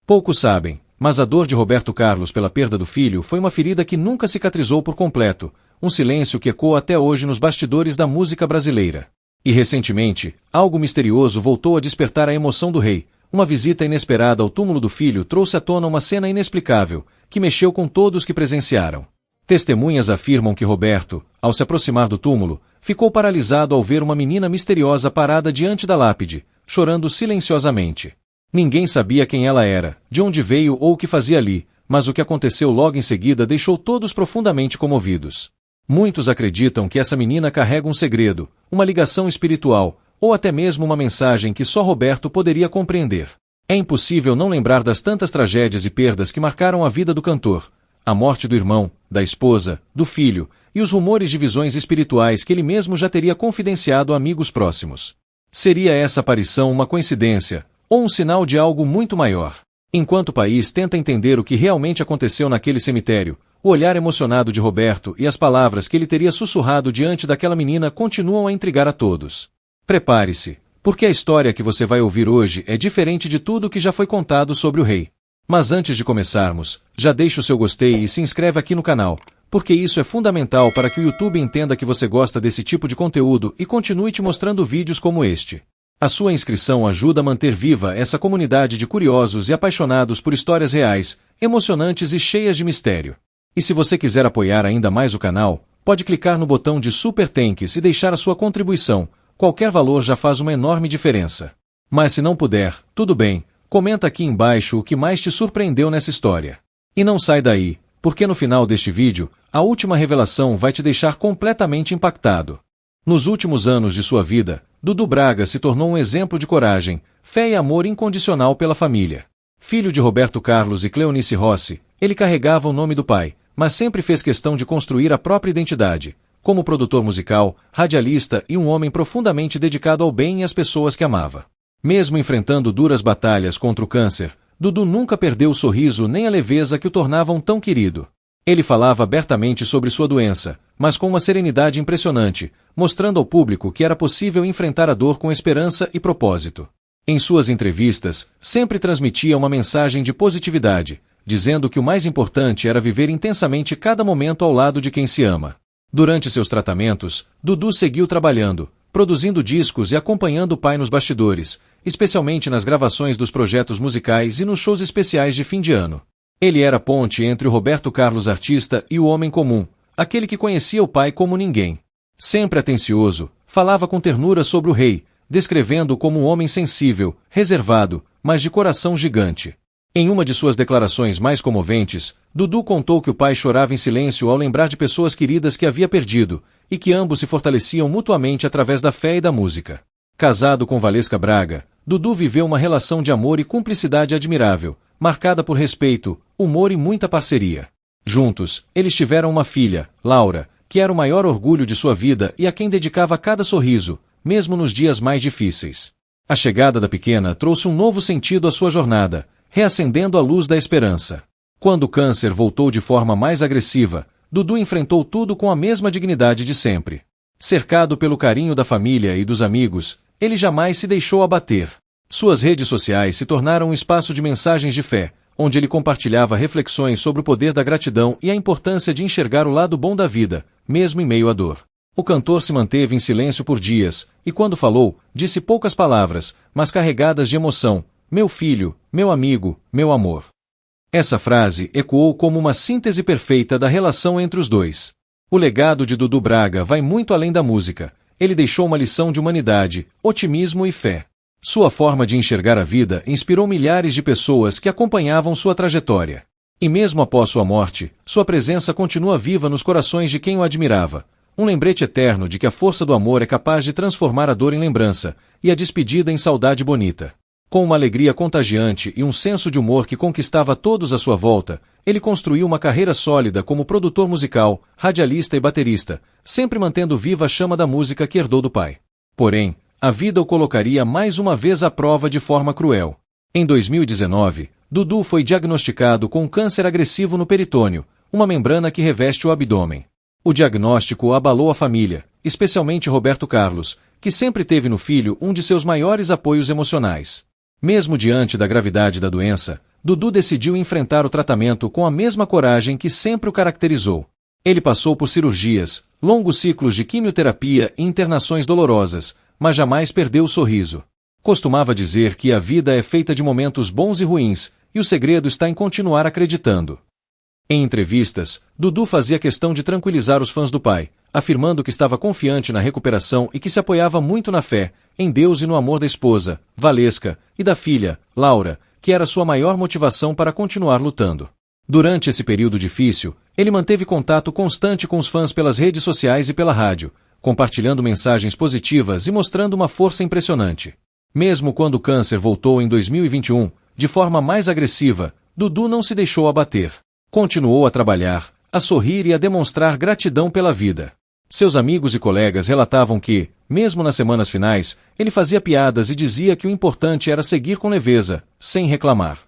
Poucos sabem, mas a dor de Roberto Carlos pela perda do filho foi uma ferida que nunca cicatrizou por completo, um silêncio que ecoa até hoje nos bastidores da música brasileira. E recentemente, algo misterioso voltou a despertar a emoção do rei. Uma visita inesperada ao túmulo do filho trouxe à tona uma cena inexplicável, que mexeu com todos que presenciaram. Testemunhas afirmam que Roberto, ao se aproximar do túmulo, ficou paralisado ao ver uma menina misteriosa parada diante da lápide, chorando silenciosamente. Ninguém sabia quem ela era, de onde veio ou o que fazia ali, mas o que aconteceu logo em seguida deixou todos profundamente comovidos. Muitos acreditam que essa menina carrega um segredo, uma ligação espiritual, ou até mesmo uma mensagem que só Roberto poderia compreender. É impossível não lembrar das tantas tragédias e perdas que marcaram a vida do cantor, a morte do irmão, da esposa, do filho, e os rumores de visões espirituais que ele mesmo já teria confidenciado a amigos próximos. Seria essa aparição uma coincidência, ou um sinal de algo muito maior? Enquanto o país tenta entender o que realmente aconteceu naquele cemitério, o olhar emocionado de Roberto e as palavras que ele teria sussurrado diante daquela menina continuam a intrigar a todos. Prepare-se, porque a história que você vai ouvir hoje é diferente de tudo o que já foi contado sobre o rei. Mas antes de começarmos, já deixa o seu gostei e se inscreve aqui no canal, porque isso é fundamental para que o YouTube entenda que você gosta desse tipo de conteúdo e continue te mostrando vídeos como este. A sua inscrição ajuda a manter viva essa comunidade de curiosos e apaixonados por histórias reais, emocionantes e cheias de mistério. E se você quiser apoiar ainda mais o canal, pode clicar no botão de Super Thanks e deixar a sua contribuição. Qualquer valor já faz uma enorme diferença. Mas se não puder, tudo bem, comenta aqui embaixo o que mais te surpreendeu nessa história. E não sai daí, porque no final deste vídeo, a última revelação vai te deixar completamente impactado. Nos últimos anos de sua vida, Dudu Braga se tornou um exemplo de coragem, fé e amor incondicional pela família. Filho de Roberto Carlos e Cleonice Rossi, ele carregava o nome do pai, mas sempre fez questão de construir a própria identidade, como produtor musical, radialista e um homem profundamente dedicado ao bem e às pessoas que amava. Mesmo enfrentando duras batalhas contra o câncer, Dudu nunca perdeu o sorriso nem a leveza que o tornavam tão querido. Ele falava abertamente sobre sua doença, mas com uma serenidade impressionante, mostrando ao público que era possível enfrentar a dor com esperança e propósito. Em suas entrevistas, sempre transmitia uma mensagem de positividade, dizendo que o mais importante era viver intensamente cada momento ao lado de quem se ama. Durante seus tratamentos, Dudu seguiu trabalhando, produzindo discos e acompanhando o pai nos bastidores, especialmente nas gravações dos projetos musicais e nos shows especiais de fim de ano. Ele era a ponte entre o Roberto Carlos artista e o homem comum, aquele que conhecia o pai como ninguém. Sempre atencioso, falava com ternura sobre o rei, descrevendo-o como um homem sensível, reservado, mas de coração gigante. Em uma de suas declarações mais comoventes, Dudu contou que o pai chorava em silêncio ao lembrar de pessoas queridas que havia perdido, e que ambos se fortaleciam mutuamente através da fé e da música. Casado com Valesca Braga, Dudu viveu uma relação de amor e cumplicidade admirável, marcada por respeito, humor e muita parceria. Juntos, eles tiveram uma filha, Laura, que era o maior orgulho de sua vida e a quem dedicava cada sorriso, mesmo nos dias mais difíceis. A chegada da pequena trouxe um novo sentido à sua jornada, reacendendo a luz da esperança. Quando o câncer voltou de forma mais agressiva, Dudu enfrentou tudo com a mesma dignidade de sempre. Cercado pelo carinho da família e dos amigos, ele jamais se deixou abater. Suas redes sociais se tornaram um espaço de mensagens de fé, onde ele compartilhava reflexões sobre o poder da gratidão e a importância de enxergar o lado bom da vida, mesmo em meio à dor. O cantor se manteve em silêncio por dias, e quando falou, disse poucas palavras, mas carregadas de emoção: "Meu filho, meu amigo, meu amor." Essa frase ecoou como uma síntese perfeita da relação entre os dois. O legado de Dudu Braga vai muito além da música. Ele deixou uma lição de humanidade, otimismo e fé. Sua forma de enxergar a vida inspirou milhares de pessoas que acompanhavam sua trajetória. E mesmo após sua morte, sua presença continua viva nos corações de quem o admirava. Um lembrete eterno de que a força do amor é capaz de transformar a dor em lembrança, e a despedida em saudade bonita. Com uma alegria contagiante e um senso de humor que conquistava todos à sua volta, ele construiu uma carreira sólida como produtor musical, radialista e baterista, sempre mantendo viva a chama da música que herdou do pai. Porém, a vida o colocaria mais uma vez à prova de forma cruel. Em 2019, Dudu foi diagnosticado com um câncer agressivo no peritônio, uma membrana que reveste o abdômen. O diagnóstico abalou a família, especialmente Roberto Carlos, que sempre teve no filho um de seus maiores apoios emocionais. Mesmo diante da gravidade da doença, Dudu decidiu enfrentar o tratamento com a mesma coragem que sempre o caracterizou. Ele passou por cirurgias, longos ciclos de quimioterapia e internações dolorosas, mas jamais perdeu o sorriso. Costumava dizer que a vida é feita de momentos bons e ruins, e o segredo está em continuar acreditando. Em entrevistas, Dudu fazia questão de tranquilizar os fãs do pai, afirmando que estava confiante na recuperação e que se apoiava muito na fé, em Deus e no amor da esposa, Valesca, e da filha, Laura, que era sua maior motivação para continuar lutando. Durante esse período difícil, ele manteve contato constante com os fãs pelas redes sociais e pela rádio, compartilhando mensagens positivas e mostrando uma força impressionante. Mesmo quando o câncer voltou em 2021, de forma mais agressiva, Dudu não se deixou abater. Continuou a trabalhar, a sorrir e a demonstrar gratidão pela vida. Seus amigos e colegas relatavam que, mesmo nas semanas finais, ele fazia piadas e dizia que o importante era seguir com leveza, sem reclamar.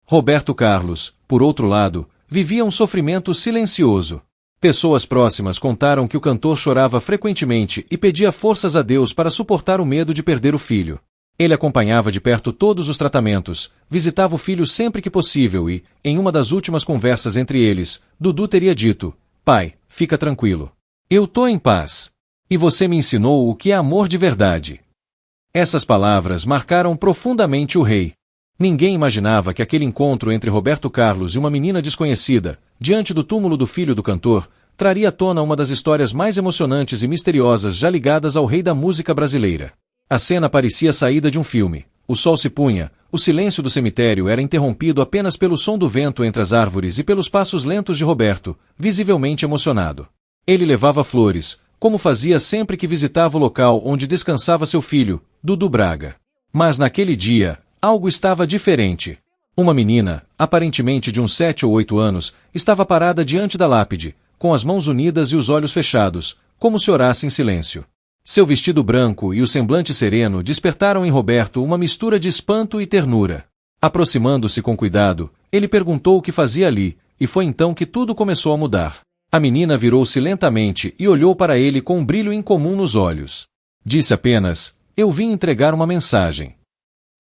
Roberto Carlos, por outro lado, vivia um sofrimento silencioso. Pessoas próximas contaram que o cantor chorava frequentemente e pedia forças a Deus para suportar o medo de perder o filho. Ele acompanhava de perto todos os tratamentos, visitava o filho sempre que possível e, em uma das últimas conversas entre eles, Dudu teria dito: "Pai, fica tranquilo. Eu tô em paz. E você me ensinou o que é amor de verdade." Essas palavras marcaram profundamente o rei. Ninguém imaginava que aquele encontro entre Roberto Carlos e uma menina desconhecida, diante do túmulo do filho do cantor, traria à tona uma das histórias mais emocionantes e misteriosas já ligadas ao rei da música brasileira. A cena parecia saída de um filme. O sol se punha, o silêncio do cemitério era interrompido apenas pelo som do vento entre as árvores e pelos passos lentos de Roberto, visivelmente emocionado. Ele levava flores, como fazia sempre que visitava o local onde descansava seu filho, Dudu Braga. Mas naquele dia, algo estava diferente. Uma menina, aparentemente de uns 7 ou 8 anos, estava parada diante da lápide, com as mãos unidas e os olhos fechados, como se orasse em silêncio. Seu vestido branco e o semblante sereno despertaram em Roberto uma mistura de espanto e ternura. Aproximando-se com cuidado, ele perguntou o que fazia ali, e foi então que tudo começou a mudar. A menina virou-se lentamente e olhou para ele com um brilho incomum nos olhos. Disse apenas: "Eu vim entregar uma mensagem."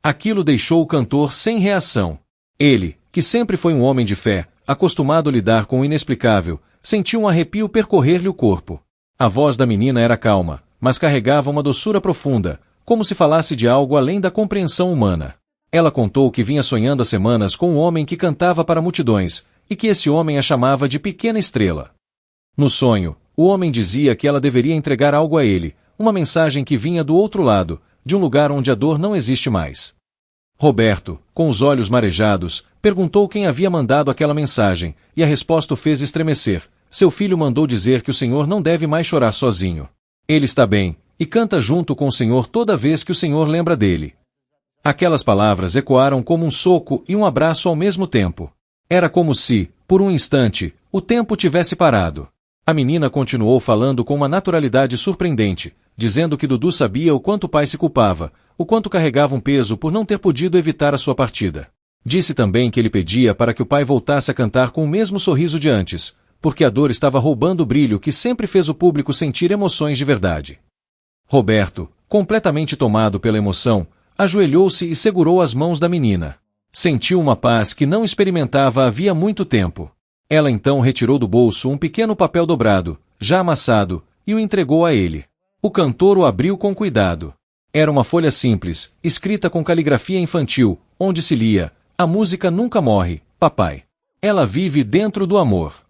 Aquilo deixou o cantor sem reação. Ele, que sempre foi um homem de fé, acostumado a lidar com o inexplicável, sentiu um arrepio percorrer-lhe o corpo. A voz da menina era calma, mas carregava uma doçura profunda, como se falasse de algo além da compreensão humana. Ela contou que vinha sonhando há semanas com um homem que cantava para multidões, e que esse homem a chamava de Pequena Estrela. No sonho, o homem dizia que ela deveria entregar algo a ele, uma mensagem que vinha do outro lado, de um lugar onde a dor não existe mais. Roberto, com os olhos marejados, perguntou quem havia mandado aquela mensagem, e a resposta o fez estremecer. Seu filho mandou dizer que o senhor não deve mais chorar sozinho. Ele está bem, e canta junto com o Senhor toda vez que o Senhor lembra dele. Aquelas palavras ecoaram como um soco e um abraço ao mesmo tempo. Era como se, por um instante, o tempo tivesse parado. A menina continuou falando com uma naturalidade surpreendente, dizendo que Dudu sabia o quanto o pai se culpava, o quanto carregava um peso por não ter podido evitar a sua partida. Disse também que ele pedia para que o pai voltasse a cantar com o mesmo sorriso de antes, porque a dor estava roubando o brilho que sempre fez o público sentir emoções de verdade. Roberto, completamente tomado pela emoção, ajoelhou-se e segurou as mãos da menina. Sentiu uma paz que não experimentava havia muito tempo. Ela então retirou do bolso um pequeno papel dobrado, já amassado, e o entregou a ele. O cantor o abriu com cuidado. Era uma folha simples, escrita com caligrafia infantil, onde se lia: "A música nunca morre, papai. Ela vive dentro do amor."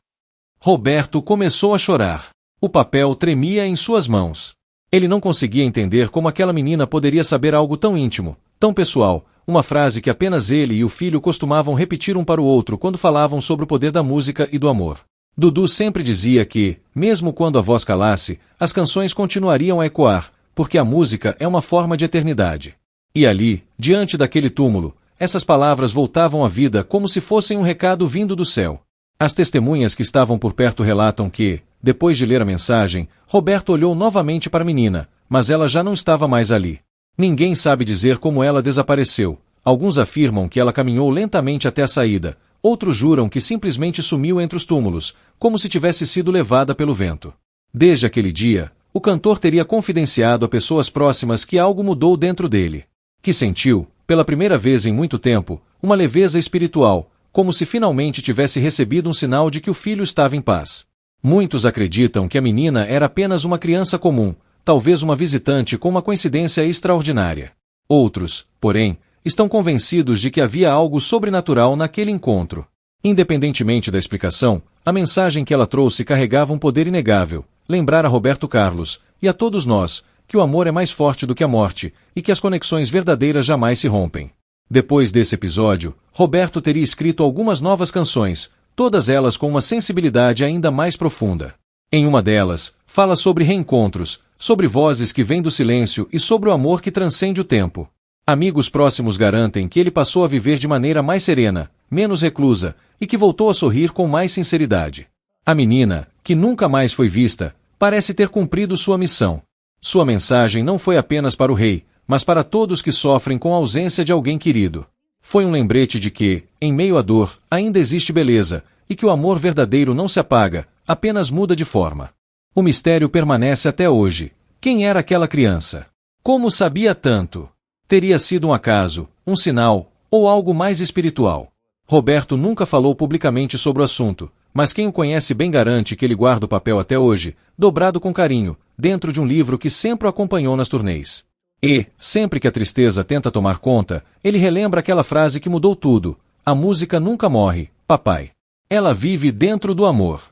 Roberto começou a chorar. O papel tremia em suas mãos. Ele não conseguia entender como aquela menina poderia saber algo tão íntimo, tão pessoal, uma frase que apenas ele e o filho costumavam repetir um para o outro quando falavam sobre o poder da música e do amor. Dudu sempre dizia que, mesmo quando a voz calasse, as canções continuariam a ecoar, porque a música é uma forma de eternidade. E ali, diante daquele túmulo, essas palavras voltavam à vida como se fossem um recado vindo do céu. As testemunhas que estavam por perto relatam que, depois de ler a mensagem, Roberto olhou novamente para a menina, mas ela já não estava mais ali. Ninguém sabe dizer como ela desapareceu. Alguns afirmam que ela caminhou lentamente até a saída, outros juram que simplesmente sumiu entre os túmulos, como se tivesse sido levada pelo vento. Desde aquele dia, o cantor teria confidenciado a pessoas próximas que algo mudou dentro dele. Que sentiu, pela primeira vez em muito tempo, uma leveza espiritual, como se finalmente tivesse recebido um sinal de que o filho estava em paz. Muitos acreditam que a menina era apenas uma criança comum, talvez uma visitante com uma coincidência extraordinária. Outros, porém, estão convencidos de que havia algo sobrenatural naquele encontro. Independentemente da explicação, a mensagem que ela trouxe carregava um poder inegável, lembrar a Roberto Carlos, e a todos nós, que o amor é mais forte do que a morte, e que as conexões verdadeiras jamais se rompem. Depois desse episódio, Roberto teria escrito algumas novas canções, todas elas com uma sensibilidade ainda mais profunda. Em uma delas, fala sobre reencontros, sobre vozes que vêm do silêncio e sobre o amor que transcende o tempo. Amigos próximos garantem que ele passou a viver de maneira mais serena, menos reclusa, e que voltou a sorrir com mais sinceridade. A menina, que nunca mais foi vista, parece ter cumprido sua missão. Sua mensagem não foi apenas para o rei, mas para todos que sofrem com a ausência de alguém querido. Foi um lembrete de que, em meio à dor, ainda existe beleza, e que o amor verdadeiro não se apaga, apenas muda de forma. O mistério permanece até hoje. Quem era aquela criança? Como sabia tanto? Teria sido um acaso, um sinal, ou algo mais espiritual? Roberto nunca falou publicamente sobre o assunto, mas quem o conhece bem garante que ele guarda o papel até hoje, dobrado com carinho, dentro de um livro que sempre o acompanhou nas turnês. E, sempre que a tristeza tenta tomar conta, ele relembra aquela frase que mudou tudo: a música nunca morre, papai. Ela vive dentro do amor.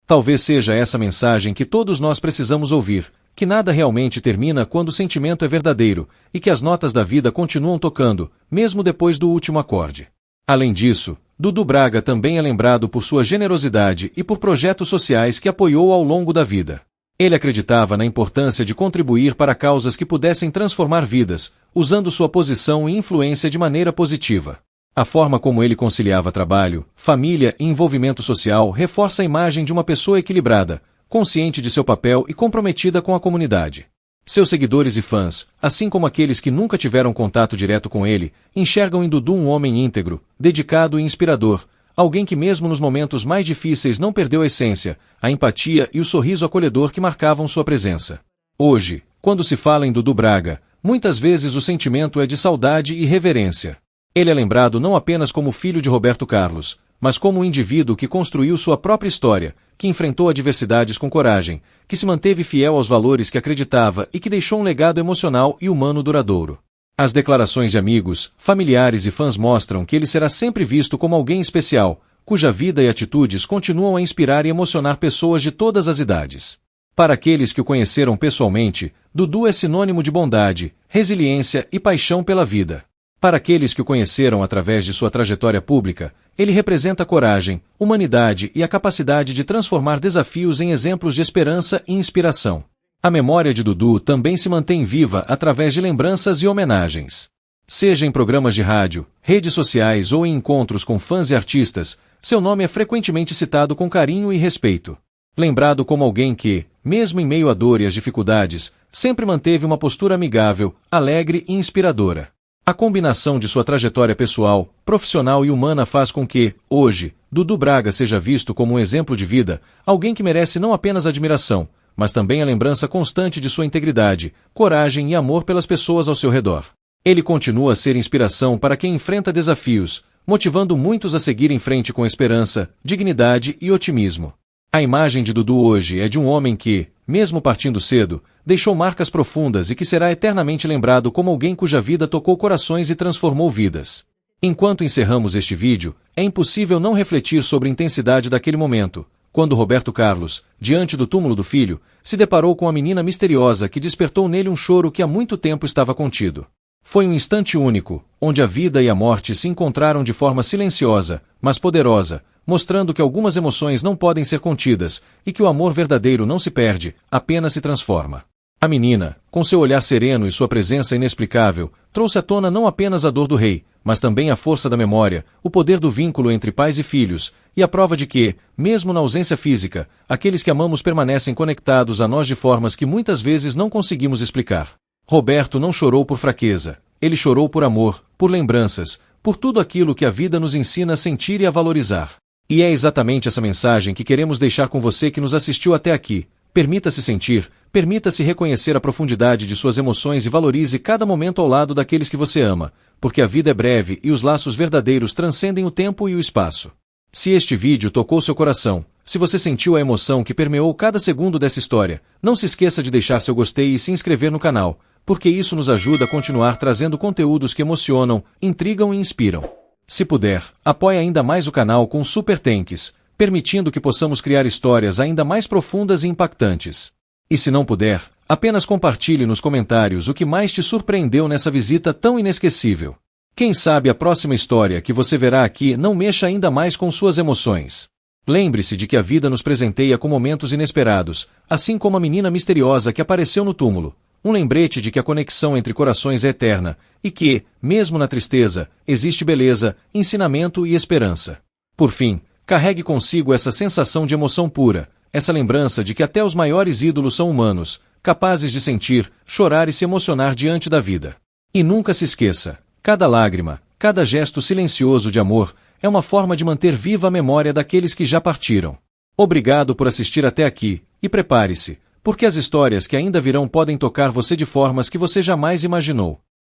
Talvez seja essa mensagem que todos nós precisamos ouvir, que nada realmente termina quando o sentimento é verdadeiro, e que as notas da vida continuam tocando, mesmo depois do último acorde. Além disso, Dudu Braga também é lembrado por sua generosidade e por projetos sociais que apoiou ao longo da vida. Ele acreditava na importância de contribuir para causas que pudessem transformar vidas, usando sua posição e influência de maneira positiva. A forma como ele conciliava trabalho, família e envolvimento social reforça a imagem de uma pessoa equilibrada, consciente de seu papel e comprometida com a comunidade. Seus seguidores e fãs, assim como aqueles que nunca tiveram contato direto com ele, enxergam em Dudu um homem íntegro, dedicado e inspirador, alguém que mesmo nos momentos mais difíceis não perdeu a essência, a empatia e o sorriso acolhedor que marcavam sua presença. Hoje, quando se fala em Dudu Braga, muitas vezes o sentimento é de saudade e reverência. Ele é lembrado não apenas como filho de Roberto Carlos, mas como um indivíduo que construiu sua própria história, que enfrentou adversidades com coragem, que se manteve fiel aos valores que acreditava e que deixou um legado emocional e humano duradouro. As declarações de amigos, familiares e fãs mostram que ele será sempre visto como alguém especial, cuja vida e atitudes continuam a inspirar e emocionar pessoas de todas as idades. Para aqueles que o conheceram pessoalmente, Dudu é sinônimo de bondade, resiliência e paixão pela vida. Para aqueles que o conheceram através de sua trajetória pública, ele representa coragem, humanidade e a capacidade de transformar desafios em exemplos de esperança e inspiração. A memória de Dudu também se mantém viva através de lembranças e homenagens. Seja em programas de rádio, redes sociais ou em encontros com fãs e artistas, seu nome é frequentemente citado com carinho e respeito. Lembrado como alguém que, mesmo em meio à dor e às dificuldades, sempre manteve uma postura amigável, alegre e inspiradora. A combinação de sua trajetória pessoal, profissional e humana faz com que, hoje, Dudu Braga seja visto como um exemplo de vida, alguém que merece não apenas admiração, mas também a lembrança constante de sua integridade, coragem e amor pelas pessoas ao seu redor. Ele continua a ser inspiração para quem enfrenta desafios, motivando muitos a seguir em frente com esperança, dignidade e otimismo. A imagem de Dudu hoje é de um homem que, mesmo partindo cedo, deixou marcas profundas e que será eternamente lembrado como alguém cuja vida tocou corações e transformou vidas. Enquanto encerramos este vídeo, é impossível não refletir sobre a intensidade daquele momento, quando Roberto Carlos, diante do túmulo do filho, se deparou com a menina misteriosa que despertou nele um choro que há muito tempo estava contido. Foi um instante único, onde a vida e a morte se encontraram de forma silenciosa, mas poderosa, mostrando que algumas emoções não podem ser contidas, e que o amor verdadeiro não se perde, apenas se transforma. A menina, com seu olhar sereno e sua presença inexplicável, trouxe à tona não apenas a dor do rei, mas também a força da memória, o poder do vínculo entre pais e filhos, e a prova de que, mesmo na ausência física, aqueles que amamos permanecem conectados a nós de formas que muitas vezes não conseguimos explicar. Roberto não chorou por fraqueza, ele chorou por amor, por lembranças, por tudo aquilo que a vida nos ensina a sentir e a valorizar. E é exatamente essa mensagem que queremos deixar com você que nos assistiu até aqui. Permita-se sentir, Permita-se reconhecer a profundidade de suas emoções e valorize cada momento ao lado daqueles que você ama, porque a vida é breve e os laços verdadeiros transcendem o tempo e o espaço. Se este vídeo tocou seu coração, se você sentiu a emoção que permeou cada segundo dessa história, não se esqueça de deixar seu gostei e se inscrever no canal, porque isso nos ajuda a continuar trazendo conteúdos que emocionam, intrigam e inspiram. Se puder, apoie ainda mais o canal com Super Thanks, permitindo que possamos criar histórias ainda mais profundas e impactantes. E se não puder, apenas compartilhe nos comentários o que mais te surpreendeu nessa visita tão inesquecível. Quem sabe a próxima história que você verá aqui não mexa ainda mais com suas emoções. Lembre-se de que a vida nos presenteia com momentos inesperados, assim como a menina misteriosa que apareceu no túmulo. Um lembrete de que a conexão entre corações é eterna e que, mesmo na tristeza, existe beleza, ensinamento e esperança. Por fim, carregue consigo essa sensação de emoção pura, essa lembrança de que até os maiores ídolos são humanos, capazes de sentir, chorar e se emocionar diante da vida. E nunca se esqueça, cada lágrima, cada gesto silencioso de amor, é uma forma de manter viva a memória daqueles que já partiram. Obrigado por assistir até aqui, e prepare-se, porque as histórias que ainda virão podem tocar você de formas que você jamais imaginou.